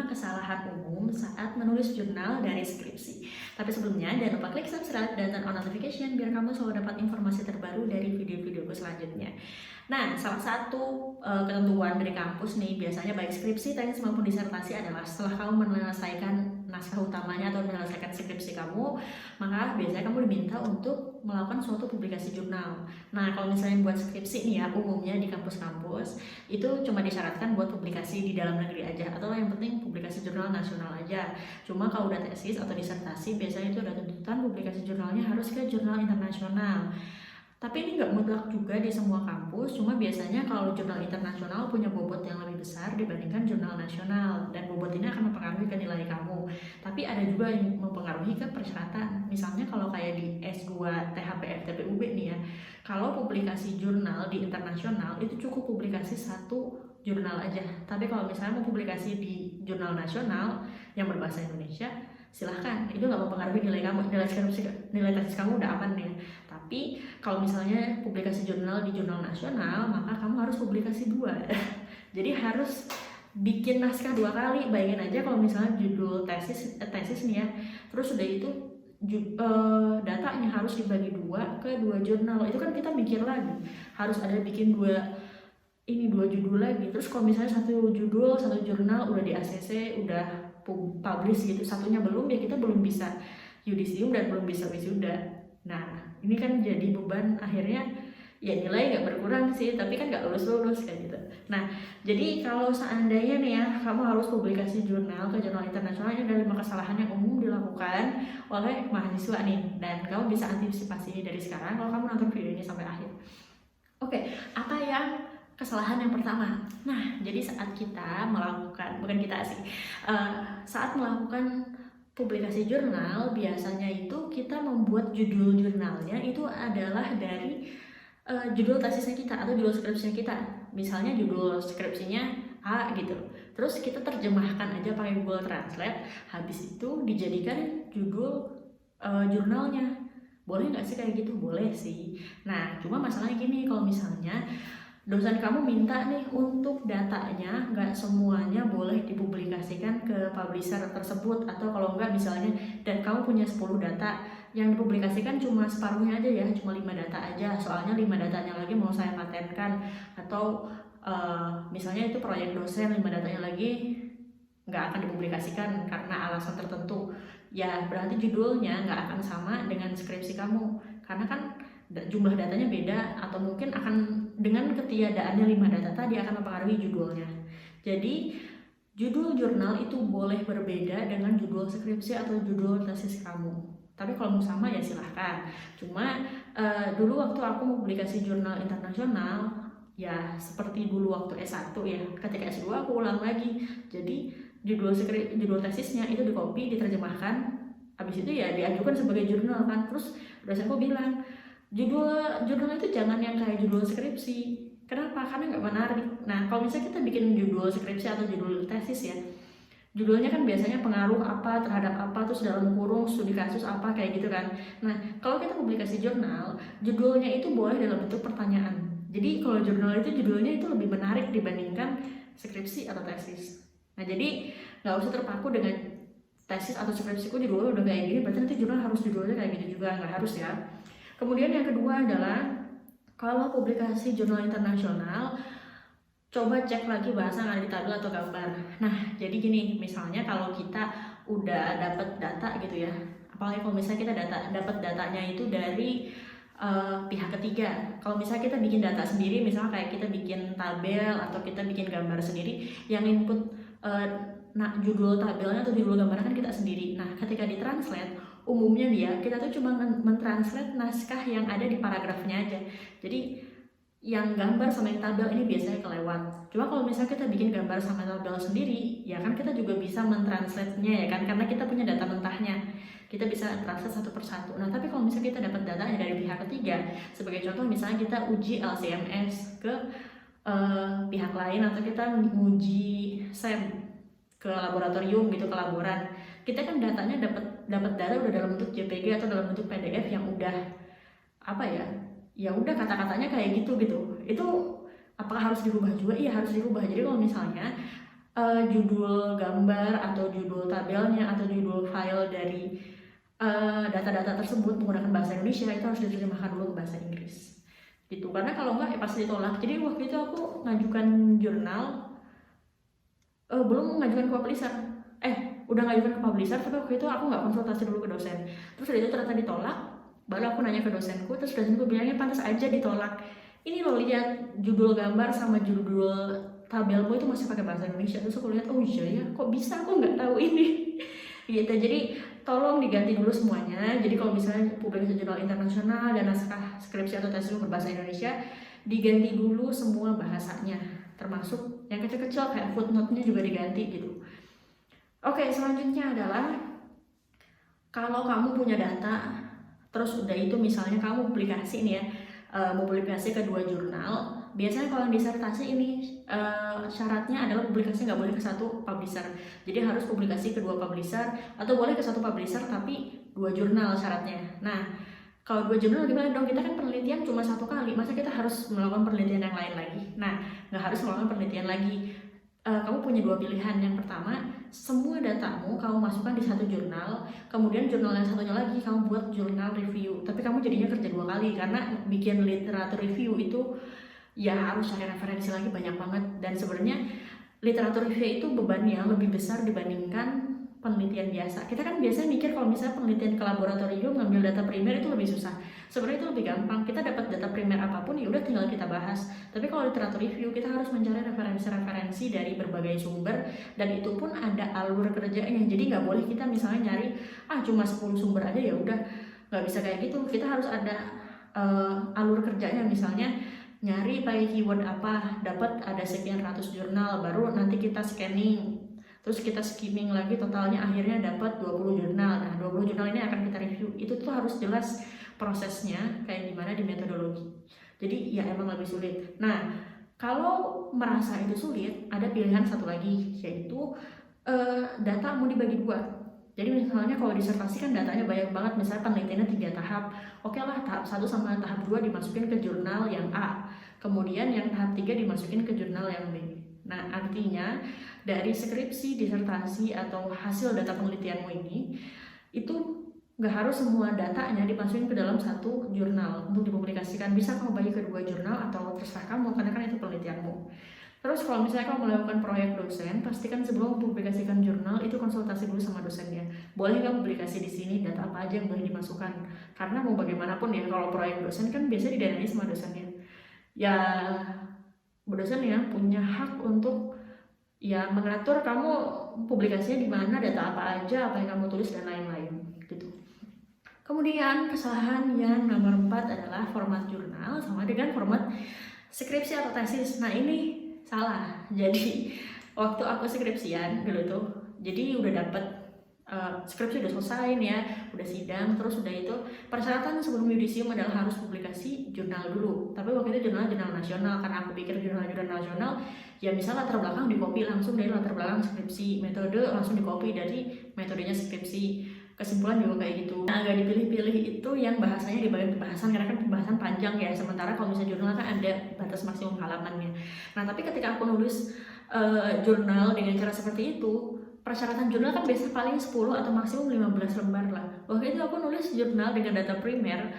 kesalahan umum saat menulis jurnal dari skripsi. Tapi sebelumnya, jangan lupa klik subscribe dan turn on notification biar kamu selalu dapat informasi terbaru dari video-videoku selanjutnya. Nah, salah satu ketentuan dari kampus nih, biasanya baik skripsi, tesis maupun disertasi adalah setelah kamu menyelesaikan naskah utamanya atau menyelesaikan skripsi kamu, maka biasanya kamu diminta untuk melakukan suatu publikasi jurnal. Nah, kalau misalnya buat skripsi nih ya, umumnya di kampus-kampus itu cuma disyaratkan buat publikasi di dalam negeri aja, atau yang penting publikasi jurnal nasional aja. Cuma kalau udah tesis atau disertasi, biasanya itu ada tuntutan publikasi jurnalnya harus ke jurnal internasional. Tapi ini nggak mutlak juga di semua kampus, cuma biasanya kalau jurnal internasional punya bobot yang lebih besar dibandingkan jurnal nasional, dan bobot ini akan mempengaruhi ke nilai kamu. Tapi ada juga yang mempengaruhi ke persyaratan. Misalnya kalau kayak di S2 THP FTPUB nih ya, kalau publikasi jurnal di internasional itu cukup publikasi satu jurnal aja. Tapi kalau misalnya mau publikasi di jurnal nasional yang berbahasa Indonesia, silahkan, itu nggak mempengaruhi nilai kamu, nilai tesis kamu udah aman ya. Tapi kalau misalnya publikasi jurnal di jurnal nasional, maka kamu harus publikasi 2. Jadi harus bikin naskah 2 kali. Bayangin aja kalau misalnya judul tesis nih ya, terus udah itu datanya harus dibagi 2 ke 2 jurnal. Itu kan kita mikir lagi, harus ada bikin 2 judul lagi. Terus kalau misalnya satu judul, satu jurnal udah di ACC, udah publish gitu, satunya belum, ya kita belum bisa yudisium dan belum bisa wisuda. Nah, ini kan jadi beban, akhirnya ya nilai nggak berkurang sih, tapi kan nggak lulus kayak gitu. Nah, jadi kalau seandainya nih ya, kamu harus publikasi jurnal ke jurnal internasional, ini ada 5 kesalahan yang umum dilakukan oleh mahasiswa nih, dan kamu bisa antisipasi ini dari sekarang kalau kamu nonton video ini sampai akhir. Oke, apa yang kesalahan yang pertama? Nah, jadi saat kita melakukan, bukan kita sih, saat melakukan publikasi jurnal, biasanya itu kita membuat judul jurnalnya itu adalah dari judul tesisnya kita atau judul skripsinya kita. Misalnya judul skripsinya A gitu, terus kita terjemahkan aja pakai Google Translate, habis itu dijadikan judul jurnalnya. Boleh nggak sih kayak gitu? Boleh sih. Nah, cuma masalahnya gini, kalau misalnya dosen kamu minta nih untuk datanya, nggak semuanya boleh dipublikasikan ke publisher tersebut, atau kalau nggak misalnya, dan kamu punya 10 data, yang dipublikasikan cuma separuhnya aja ya, cuma 5 data aja, soalnya 5 datanya lagi mau saya patenkan, atau misalnya itu proyek dosen, 5 datanya lagi nggak akan dipublikasikan karena alasan tertentu, ya berarti judulnya nggak akan sama dengan skripsi kamu, karena kan jumlah datanya beda, atau mungkin akan dengan ketiadaannya 5 data tadi akan mempengaruhi judulnya. Jadi judul jurnal itu boleh berbeda dengan judul skripsi atau judul tesis kamu. Tapi kalau mau sama ya silahkan. Cuma dulu waktu aku publikasi jurnal internasional, ya seperti dulu waktu S1 ya, ketika S2 aku ulang lagi. Jadi judul tesisnya itu di copy, diterjemahkan, habis itu ya diajukan sebagai jurnal kan. Terus dosenku bilang, judul itu jangan yang kayak judul skripsi. Kenapa? Karena nggak menarik. Nah, kalau misalnya kita bikin judul skripsi atau judul tesis ya, judulnya kan biasanya pengaruh apa terhadap apa, terus dalam kurung studi kasus apa, kayak gitu kan. Nah, kalau kita publikasi jurnal, judulnya itu boleh dalam bentuk pertanyaan. Jadi kalau jurnal itu judulnya itu lebih menarik dibandingkan skripsi atau tesis. Nah, jadi nggak usah terpaku dengan tesis atau skripsiku judulnya udah kayak gini, berarti nanti jurnal harus judulnya kayak gitu juga, nggak harus ya. Kemudian yang kedua adalah, kalau publikasi jurnal internasional, coba cek lagi bahasa yang ada di tabel atau gambar. Nah, jadi gini, misalnya kalau kita udah dapat data gitu ya, apalagi kalau misalnya kita dapat datanya itu dari pihak ketiga. Kalau misalnya kita bikin data sendiri, misalnya kayak kita bikin tabel atau kita bikin gambar sendiri, yang input judul tabelnya atau judul gambarnya kan kita sendiri. Nah, ketika ditranslate, umumnya kita tuh cuma mentranslate naskah yang ada di paragrafnya aja. Jadi yang gambar sama yang tabel ini biasanya kelewat. Cuma kalau misalnya kita bikin gambar sama tabel sendiri, ya kan kita juga bisa mentranslate-nya ya kan, karena kita punya data mentahnya. Kita bisa translate satu persatu. Nah, tapi kalau misalnya kita dapat datanya dari pihak ketiga, sebagai contoh misalnya kita uji LCMS ke pihak lain, atau kita uji SEM ke laboratorium gitu, ke laboran, kita kan datanya dapat data udah dalam bentuk JPG atau dalam bentuk PDF yang udah ya udah kata-katanya kayak gitu. Itu apakah harus dirubah juga? Iya, harus dirubah. Jadi kalau misalnya judul gambar atau judul tabelnya atau judul file dari data-data tersebut menggunakan bahasa Indonesia, itu harus diterjemahkan dulu ke bahasa Inggris gitu. Karena kalau enggak ya pasti ditolak. Jadi waktu itu aku ngajukan jurnal, belum mengajukan ke publisher, udah ngajukan ke publisher, tapi waktu itu aku nggak konsultasi dulu ke dosen. Terus dari itu ternyata ditolak, baru aku nanya ke dosenku, terus dosenku bilangnya pantas aja ditolak, ini lo lihat judul gambar sama judul tabelmu itu masih pakai bahasa Indonesia. Terus aku lihat, oh iya ya, kok bisa, aku nggak tahu ini gitu. Jadi tolong diganti dulu semuanya. Jadi kalau misalnya publikasi jurnal internasional dan naskah skripsi atau tesis berbahasa Indonesia, diganti dulu semua bahasanya, termasuk yang kecil-kecil kayak footnote-nya juga diganti gitu. Oke, selanjutnya adalah kalau kamu punya data, terus udah itu misalnya kamu publikasi nih ya, mau publikasi ke 2 jurnal. Biasanya kalau yang disertasi ini syaratnya adalah publikasi nggak boleh ke 1 publisher. Jadi harus publikasi ke 2 publisher, atau boleh ke 1 publisher tapi 2 jurnal syaratnya. Nah, kalau 2 jurnal gimana dong? Kita kan penelitian cuma 1 kali, masa kita harus melakukan penelitian yang lain lagi? Nah, nggak harus melakukan penelitian lagi. Kamu punya 2 pilihan. Yang pertama, semua datamu kamu masukkan di 1 jurnal, kemudian jurnal yang satunya lagi kamu buat jurnal review. Tapi kamu jadinya kerja 2 kali, karena bikin literatur review itu ya harus cari referensi lagi banyak banget. Dan sebenarnya literatur review itu bebannya lebih besar dibandingkan penelitian biasa. Kita kan biasanya mikir kalau misalnya penelitian ke laboratorium ngambil data primer itu lebih susah. Sebenarnya itu lebih gampang. Kita dapat data primer apapun ya udah tinggal kita bahas. Tapi kalau literatur review kita harus mencari referensi-referensi dari berbagai sumber, dan itu pun ada alur kerjanya. Jadi nggak boleh kita misalnya nyari cuma 10 sumber aja ya udah, nggak bisa kayak gitu. Kita harus ada alur kerjanya. Misalnya nyari pakai keyword apa, dapat ada sekian ratus jurnal, baru nanti kita scanning, terus kita skimming lagi, totalnya akhirnya dapat 20 jurnal. Nah, 20 jurnal ini akan kita review. Itu tuh harus jelas prosesnya kayak gimana di metodologi. Jadi ya emang lebih sulit. Nah, kalau merasa itu sulit, ada pilihan satu lagi, yaitu data mau dibagi 2. Jadi misalnya kalau disertasi kan datanya banyak banget, misalnya penelitiannya 3 tahap. Oke lah, tahap 1 sama tahap 2 dimasukin ke jurnal yang A, kemudian yang tahap 3 dimasukin ke jurnal yang B. Nah, artinya dari skripsi, disertasi, atau hasil data penelitianmu ini, itu nggak harus semua datanya dimasukin ke dalam 1 jurnal untuk dipublikasikan. Bisa kamu bagi ke 2 jurnal atau terserah kamu, karena kan itu penelitianmu. Terus kalau misalnya kamu melakukan proyek dosen, pastikan sebelum mempublikasikan jurnal itu konsultasi dulu sama dosennya. Boleh nggak publikasi di sini, data apa aja yang boleh dimasukkan? Karena mau bagaimanapun ya, kalau proyek dosen kan biasanya didanai sama dosennya. Ya, dosen ya punya hak untuk ya mengatur kamu publikasinya di mana, data apa aja, apa yang kamu tulis, dan lain-lain gitu. Kemudian kesalahan yang nomor 4 adalah format jurnal sama dengan format skripsi atau tesis. Nah, ini salah. Jadi waktu aku skripsian dulu tuh, jadi udah dapet skripsi udah selesai nih ya, udah sidang, terus udah itu persyaratan sebelum yudisium adalah harus publikasi jurnal dulu. Tapi waktu itu jurnal nasional, karena aku pikir jurnal nasional ya misalnya latar belakang di copy langsung dari latar belakang skripsi, metode langsung di copy dari metodenya skripsi, kesimpulan juga kayak gitu. Nah, agak dipilih-pilih itu yang bahasanya di bagian pembahasan, karena kan pembahasan panjang ya, sementara kalau misalnya jurnal kan ada batas maksimum halamannya. Nah, tapi ketika aku nulis jurnal dengan cara seperti itu, persyaratan jurnal kan biasa paling 10 atau maksimum 15 lembar lah. Waktu itu aku nulis jurnal dengan data primer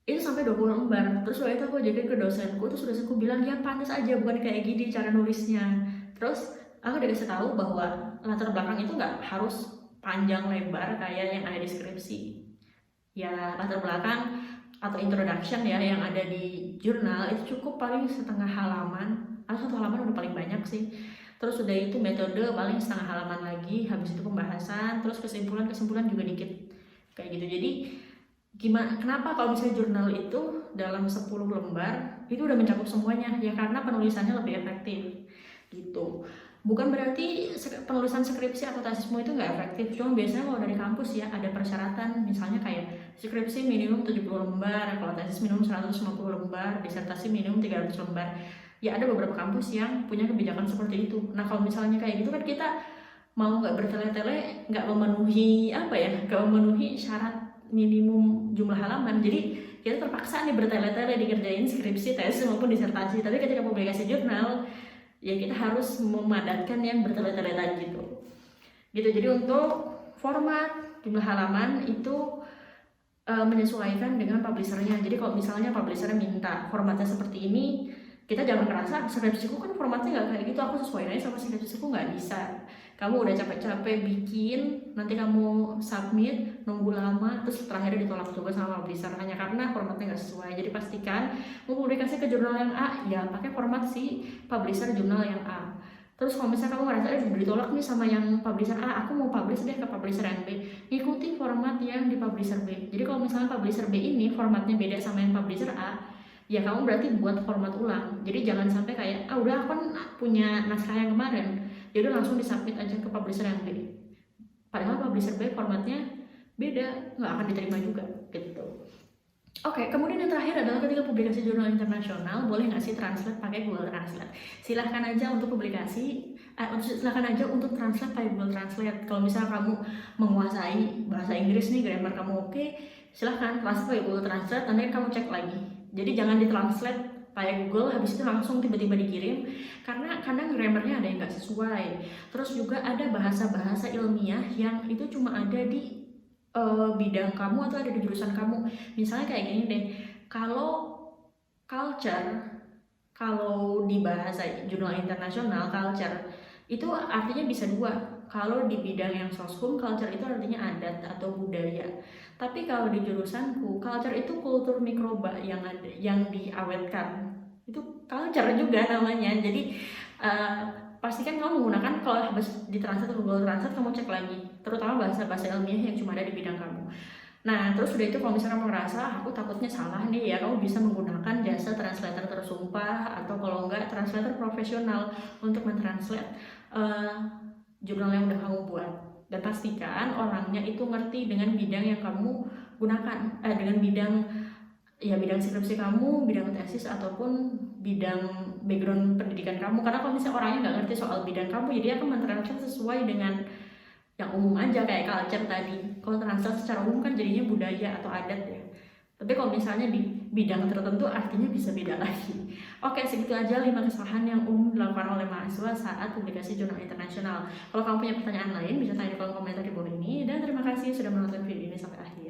itu sampai 20 lembar. Terus waktu itu aku ajakin ke dosenku, terus dosenku bilang ya pantas aja, bukan kayak gini cara nulisnya. Terus aku dikasih tahu bahwa latar belakang itu nggak harus panjang lebar kayak yang ada di skripsi. Ya latar belakang atau introduction ya yang ada di jurnal itu cukup paling setengah halaman atau 1 halaman udah paling banyak sih. Terus udah itu metode paling setengah halaman lagi, habis itu pembahasan, terus kesimpulan juga dikit kayak gitu. Jadi gimana, kenapa kalau misalnya jurnal itu dalam 10 lembar itu udah mencakup semuanya? Ya karena penulisannya lebih efektif gitu. Bukan berarti penulisan skripsi atau tesismu itu nggak efektif, cuma biasanya kalau dari kampus ya ada persyaratan, misalnya kayak skripsi minimum 70 lembar, kalau tesis minimum 150 lembar, disertasi minimum 300 lembar. Ya ada beberapa kampus yang punya kebijakan seperti itu. Nah kalau misalnya kayak gitu kan kita mau nggak bertele-tele, nggak memenuhi nggak memenuhi syarat minimum jumlah halaman, jadi kita terpaksa nih bertele-tele dikerjain skripsi, tesis maupun disertasi. Tapi ketika publikasi jurnal ya kita harus memadatkan yang bertele-teletan gitu. Jadi untuk format, jumlah halaman itu menyesuaikan dengan publishernya. Jadi kalau misalnya publishernya minta formatnya seperti ini, kita jangan ngerasa skripsiku kan formatnya nggak kayak gitu, aku sesuaiin aja sama skripsiku, nggak bisa. Kamu udah capek-capek bikin, nanti kamu submit, nunggu lama, terus terakhir ditolak juga sama publisher hanya karena formatnya nggak sesuai. Jadi pastikan mau publikasi ke jurnal yang A, ya pakai format si publisher jurnal yang A. Terus kalau misalnya kamu ngerasa ditolak nih sama yang publisher A, aku mau publish deh ke publisher yang B, ikuti format yang di publisher B. Jadi kalau misalnya publisher B ini formatnya beda sama yang publisher A, ya kamu berarti buat format ulang. Jadi jangan sampai kayak, udah aku kan punya naskah yang kemarin, jadi langsung disubmit aja ke publisher yang B. Padahal publisher B formatnya beda, nggak akan diterima juga gitu. Oke, kemudian yang terakhir adalah ketika publikasi jurnal internasional, boleh nggak sih translate pakai Google Translate? Silahkan aja untuk publikasi, silahkan aja untuk translate pakai Google Translate. Kalau misalnya kamu menguasai bahasa Inggris nih, grammar kamu oke, silahkan translate pakai Google Translate, nanti kamu cek lagi. Jadi jangan ditranslate pakai Google, habis itu langsung tiba-tiba dikirim, karena kadang grammarnya ada yang nggak sesuai. Terus juga ada bahasa-bahasa ilmiah yang itu cuma ada di bidang kamu atau ada di jurusan kamu. Misalnya kayak gini deh, kalau culture, kalau di bahasa jurnal internasional culture itu artinya bisa dua. Kalau di bidang yang soshum, culture itu artinya adat atau budaya. Tapi kalau di jurusanku, culture itu kultur mikroba yang ada, yang diawetkan. Itu culture juga namanya. Jadi pastikan kamu menggunakan, kalau habis ditranslate ke Google Translate, kamu cek lagi, terutama bahasa-bahasa ilmiah yang cuma ada di bidang kamu. Nah, terus udah itu kalau misalnya kamu ngerasa aku takutnya salah nih ya, kamu bisa menggunakan jasa translator tersumpah atau kalau enggak translator profesional untuk mentranslate jurnal yang udah kamu buat. Dan pastikan orangnya itu ngerti dengan bidang yang kamu gunakan, dengan bidang skripsi kamu, bidang tesis, ataupun bidang background pendidikan kamu. Karena kalau misalnya orangnya nggak ngerti soal bidang kamu, jadi akan mentranslate sesuai dengan yang umum aja kayak culture tadi. Kalau translate secara umum kan jadinya budaya atau adat ya. Tapi kalau misalnya di bidang tertentu artinya bisa beda lagi. Oke, segitu aja 5 kesalahan yang umum dilakukan oleh mahasiswa saat publikasi jurnal internasional. Kalau kamu punya pertanyaan lain, bisa tanya di kolom komentar di bawah ini. Dan terima kasih sudah menonton video ini sampai akhir.